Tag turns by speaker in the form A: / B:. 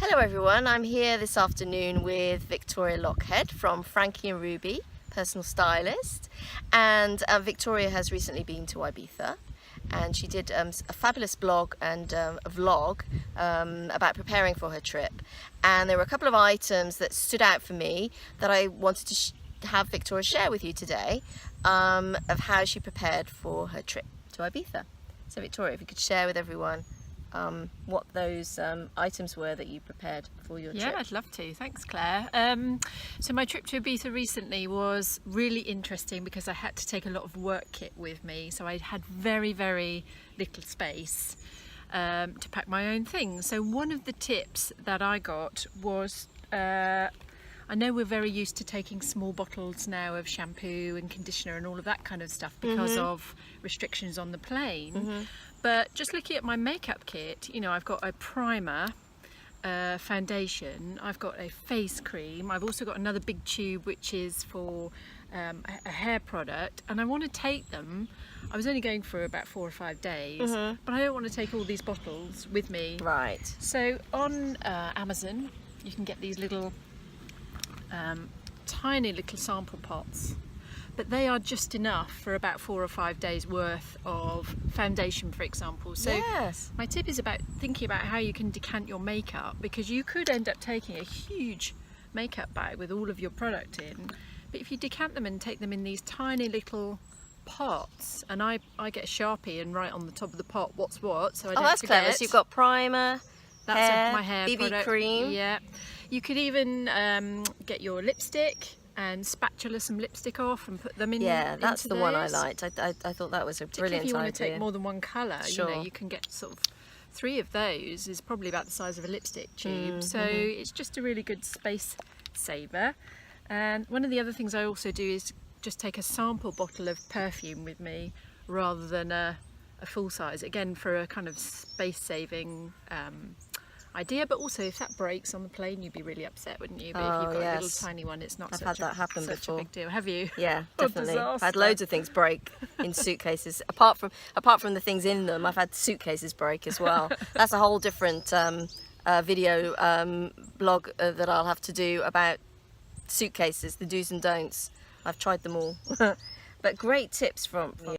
A: Hello everyone, I'm here this afternoon with Victoria Lockhead from Frankie Ruby, personal stylist, and Victoria has recently been to Ibiza and she did a fabulous blog and a vlog about preparing for her trip, and there were a couple of items that stood out for me that I wanted to have Victoria share with you today of how she prepared for her trip to Ibiza. So Victoria, if you could share with everyone what those items were that you prepared for your trip.
B: Yeah, I'd love to. Thanks, Claire. So my trip to Ibiza recently was really interesting because I had to take a lot of work kit with me. So I had very, very little space to pack my own things. So one of the tips that I got was, I know we're very used to taking small bottles now of shampoo and conditioner and all of that kind of stuff because of restrictions on the plane. But just looking at my makeup kit, you know, I've got a primer, foundation, I've got a face cream, I've also got another big tube which is for a hair product, and I want to take them. I was only going for about 4 or 5 days, but I don't want to take all these bottles with me.
A: Right.
B: So on Amazon, you can get these little tiny little sample pots, but they are just enough for about 4 or 5 days worth of foundation, for example. So
A: yes,
B: my tip is about thinking about how you can decant your makeup, because you could end up taking a huge makeup bag with all of your product in, but if you decant them and take them in these tiny little pots, and I get a Sharpie and write on the top of the pot what's what, so I don't
A: that's
B: forget.
A: clever. So you've got primer,
B: That's my hair
A: BB
B: product.
A: cream.
B: Yeah, you could even get your lipstick and spatula some lipstick off and put them in.
A: Yeah, that's
B: into
A: the one I
B: those.
A: liked. I thought that was a
B: Particularly
A: brilliant
B: if you want
A: idea.
B: to take more than one colour,
A: Sure.
B: you know, you can get sort of 3 of those, is probably about the size of a lipstick tube. So it's just a really good space saver. And one of the other things I also do is just take a sample bottle of perfume with me rather than a full size, again for a kind of space saving idea. But also if that breaks on the plane, you'd be really upset, wouldn't you? But if you've got a little tiny one, it's not
A: I've
B: such
A: had that happen
B: such
A: before.
B: a big deal. Have you?
A: Yeah,
B: What
A: definitely. I've had
B: disaster.
A: loads of things break in suitcases. Apart from the things in them, I've had suitcases break as well. That's a whole different video blog that I'll have to do about suitcases, the do's and don'ts. I've tried them all. But great tips from you.